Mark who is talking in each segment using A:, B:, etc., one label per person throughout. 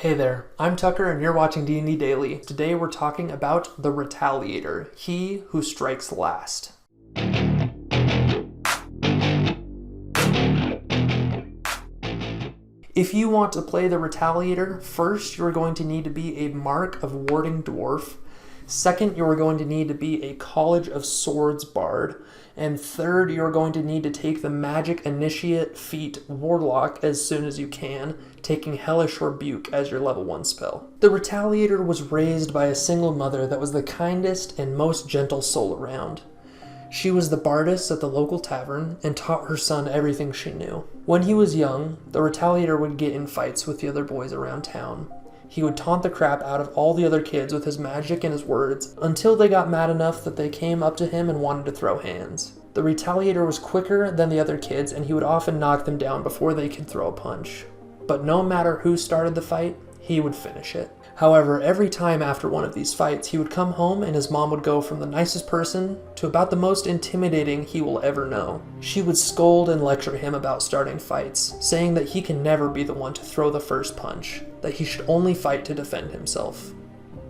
A: Hey there, I'm Tucker and you're watching D&D Daily. Today we're talking about the Retaliator, he who strikes last. If you want to play the Retaliator, first you're going to need to be a Mark of Warding Dwarf. Second, you're going to need to be a College of Swords Bard. And third, you're going to need to take the Magic Initiate feat Warlock as soon as you can, taking Hellish Rebuke as your level 1 spell. The Retaliator was raised by a single mother that was the kindest and most gentle soul around. She was the bardess at the local tavern and taught her son everything she knew. When he was young, the Retaliator would get in fights with the other boys around town. He would taunt the crap out of all the other kids with his magic and his words until they got mad enough that they came up to him and wanted to throw hands. The Retaliator was quicker than the other kids and he would often knock them down before they could throw a punch. But no matter who started the fight, he would finish it. However, every time after one of these fights, he would come home and his mom would go from the nicest person to about the most intimidating he will ever know. She would scold and lecture him about starting fights, saying that he can never be the one to throw the first punch, that he should only fight to defend himself.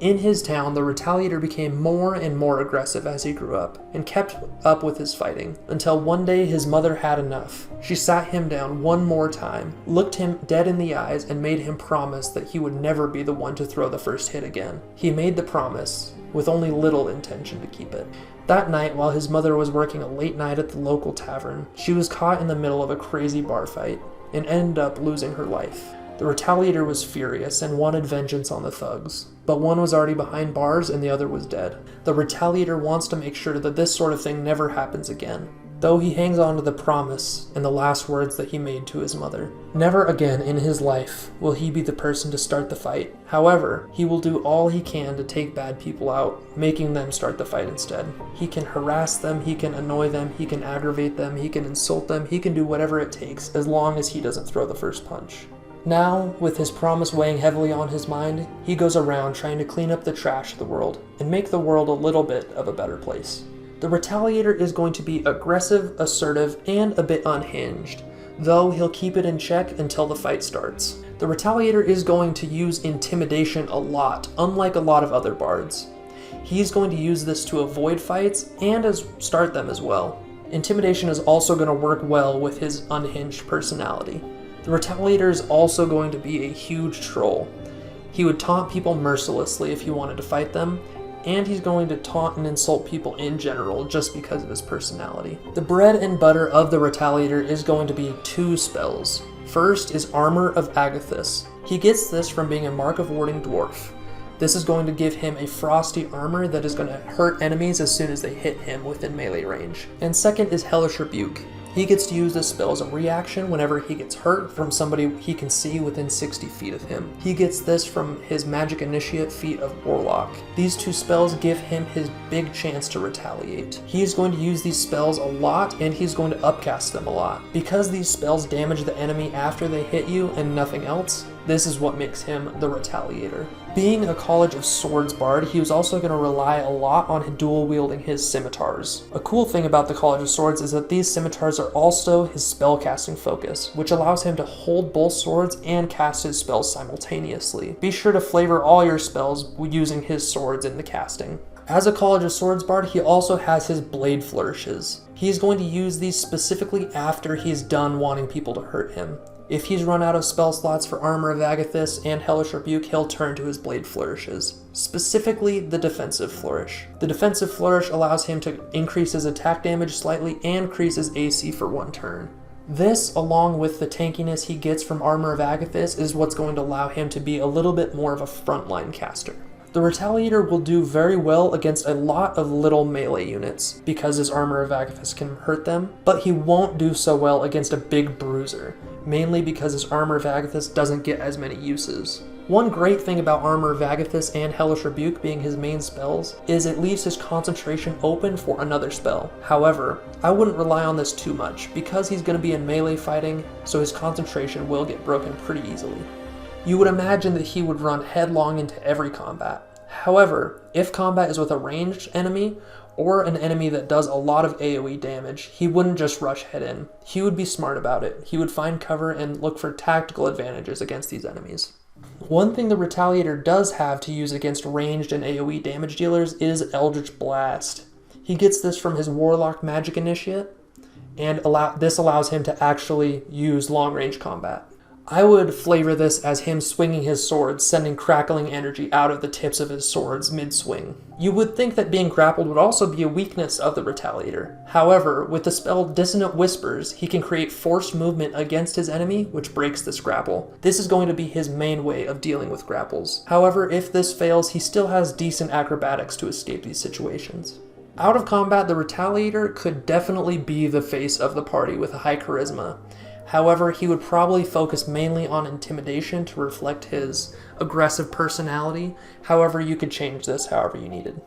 A: In his town, the Retaliator became more and more aggressive as he grew up, and kept up with his fighting, until one day his mother had enough. She sat him down one more time, looked him dead in the eyes, and made him promise that he would never be the one to throw the first hit again. He made the promise, with only little intention to keep it. That night, while his mother was working a late night at the local tavern, she was caught in the middle of a crazy bar fight, and ended up losing her life. The Retaliator was furious and wanted vengeance on the thugs, but one was already behind bars and the other was dead. The Retaliator wants to make sure that this sort of thing never happens again, though he hangs on to the promise and the last words that he made to his mother. Never again in his life will he be the person to start the fight. However, he will do all he can to take bad people out, making them start the fight instead. He can harass them, he can annoy them, he can aggravate them, he can insult them, he can do whatever it takes as long as he doesn't throw the first punch. Now, with his promise weighing heavily on his mind, he goes around trying to clean up the trash of the world and make the world a little bit of a better place. The Retaliator is going to be aggressive, assertive, and a bit unhinged, though he'll keep it in check until the fight starts. The Retaliator is going to use intimidation a lot, unlike a lot of other bards. He's going to use this to avoid fights and start them as well. Intimidation is also going to work well with his unhinged personality. The Retaliator is also going to be a huge troll. He would taunt people mercilessly if he wanted to fight them, and he's going to taunt and insult people in general just because of his personality. The bread and butter of the Retaliator is going to be 2 spells. First is Armor of Agathis. He gets this from being a Mark of Warding Dwarf. This is going to give him a frosty armor that is going to hurt enemies as soon as they hit him within melee range. And second is Hellish Rebuke. He gets to use this spell as a reaction whenever he gets hurt from somebody he can see within 60 feet of him. He gets this from his Magic Initiate feat of Warlock. These 2 spells give him his big chance to retaliate. He is going to use these spells a lot and he's going to upcast them a lot. Because these spells damage the enemy after they hit you and nothing else, this is what makes him the Retaliator. Being a College of Swords Bard, he was also going to rely a lot on dual wielding his scimitars. A cool thing about the College of Swords is that these scimitars are also his spellcasting focus, which allows him to hold both swords and cast his spells simultaneously. Be sure to flavor all your spells using his swords in the casting. As a College of Swords Bard, he also has his Blade Flourishes. He's going to use these specifically after he's done wanting people to hurt him. If he's run out of spell slots for Armor of Agathis and Hellish Rebuke, he'll turn to his Blade Flourishes, specifically the Defensive Flourish. The Defensive Flourish allows him to increase his attack damage slightly and increase his AC for 1 turn. This, along with the tankiness he gets from Armor of Agathis, is what's going to allow him to be a little bit more of a frontline caster. The Retaliator will do very well against a lot of little melee units because his Armor of Agathis can hurt them, but he won't do so well against a big bruiser, mainly because his Armor of Agathis doesn't get as many uses. One great thing about Armor of Agathis and Hellish Rebuke being his main spells is it leaves his concentration open for another spell. However, I wouldn't rely on this too much because he's going to be in melee fighting, so his concentration will get broken pretty easily. You would imagine that he would run headlong into every combat. However, if combat is with a ranged enemy, or an enemy that does a lot of AoE damage, he wouldn't just rush head in. He would be smart about it. He would find cover and look for tactical advantages against these enemies. One thing the Retaliator does have to use against ranged and AoE damage dealers is Eldritch Blast. He gets this from his Warlock Magic Initiate, and this allows him to actually use long-range combat. I would flavor this as him swinging his sword, sending crackling energy out of the tips of his swords mid-swing. You would think that being grappled would also be a weakness of the Retaliator. However, with the spell Dissonant Whispers, he can create forced movement against his enemy, which breaks this grapple. This is going to be his main way of dealing with grapples. However, if this fails, he still has decent acrobatics to escape these situations. Out of combat, the Retaliator could definitely be the face of the party with a high charisma. However, he would probably focus mainly on intimidation to reflect his aggressive personality. However, you could change this however you needed.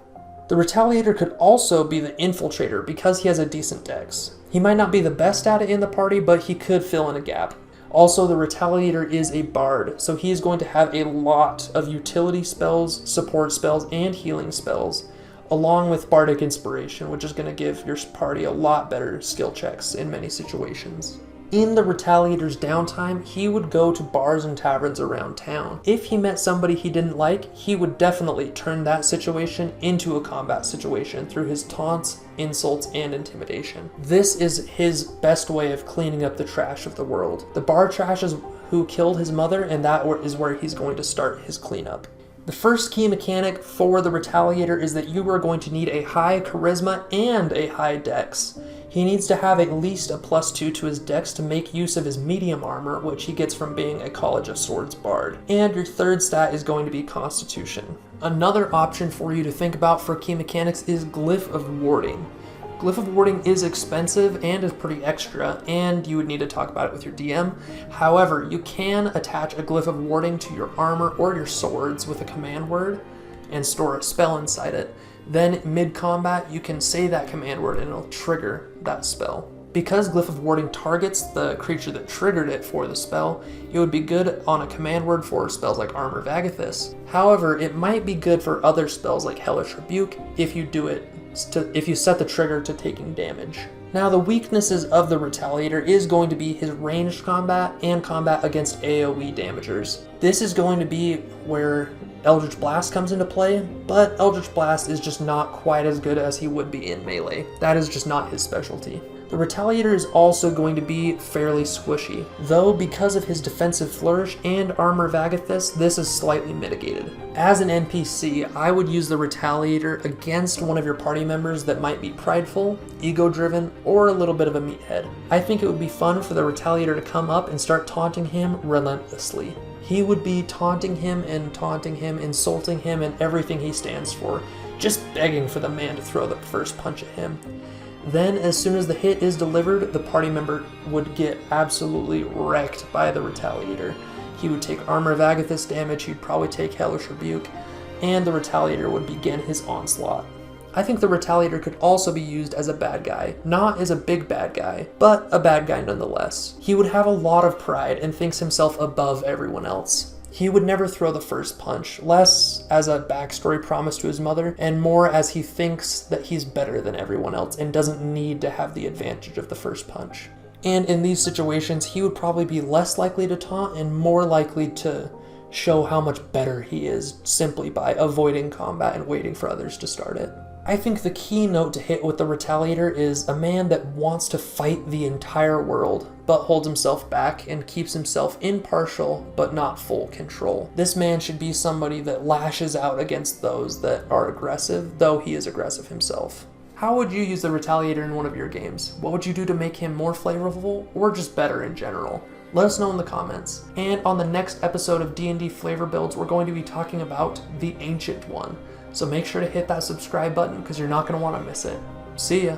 A: The Retaliator could also be the infiltrator because he has a decent dex. He might not be the best at it in the party, but he could fill in a gap. Also, the Retaliator is a bard, so he is going to have a lot of utility spells, support spells, and healing spells, along with bardic inspiration, which is going to give your party a lot better skill checks in many situations. In the Retaliator's downtime, he would go to bars and taverns around town. If he met somebody he didn't like, he would definitely turn that situation into a combat situation through his taunts, insults, and intimidation. This is his best way of cleaning up the trash of the world. The bar trash is who killed his mother, and that is where he's going to start his cleanup. The first key mechanic for the Retaliator is that you are going to need a high charisma and a high dex. He needs to have at least a +2 to his dex to make use of his medium armor, which he gets from being a College of Swords bard. And your third stat is going to be Constitution. Another option for you to think about for key mechanics is Glyph of Warding. Glyph of Warding is expensive and is pretty extra, and you would need to talk about it with your DM. However, you can attach a Glyph of Warding to your armor or your swords with a command word and store a spell inside it. Then mid-combat, you can say that command word and it'll trigger that spell. Because Glyph of Warding targets the creature that triggered it for the spell, it would be good on a command word for spells like Armor Vagathis. However, it might be good for other spells like Hellish Rebuke if you set the trigger to taking damage. Now, the weaknesses of the Retaliator is going to be his ranged combat and combat against AoE damagers. This is going to be where Eldritch Blast comes into play, but Eldritch Blast is just not quite as good as he would be in melee. That is just not his specialty. The Retaliator is also going to be fairly squishy, though because of his defensive flourish and Armor Vagathis, this is slightly mitigated. As an NPC, I would use the Retaliator against one of your party members that might be prideful, ego-driven, or a little bit of a meathead. I think it would be fun for the Retaliator to come up and start taunting him relentlessly. He would be taunting him, insulting him, and everything he stands for, just begging for the man to throw the first punch at him. Then, as soon as the hit is delivered, the party member would get absolutely wrecked by the Retaliator. He would take Armor Vagathis damage, he'd probably take Hellish Rebuke, and the Retaliator would begin his onslaught. I think the Retaliator could also be used as a bad guy, not as a big bad guy, but a bad guy nonetheless. He would have a lot of pride and thinks himself above everyone else. He would never throw the first punch, less as a backstory promise to his mother, and more as he thinks that he's better than everyone else and doesn't need to have the advantage of the first punch. And in these situations, he would probably be less likely to taunt and more likely to show how much better he is simply by avoiding combat and waiting for others to start it. I think the key note to hit with the Retaliator is a man that wants to fight the entire world, but holds himself back and keeps himself impartial, but not full control. This man should be somebody that lashes out against those that are aggressive, though he is aggressive himself. How would you use the Retaliator in one of your games? What would you do to make him more flavorful, or just better in general? Let us know in the comments. And on the next episode of D&D Flavor Builds, we're going to be talking about the Ancient One. So make sure to hit that subscribe button because you're not going to want to miss it. See ya!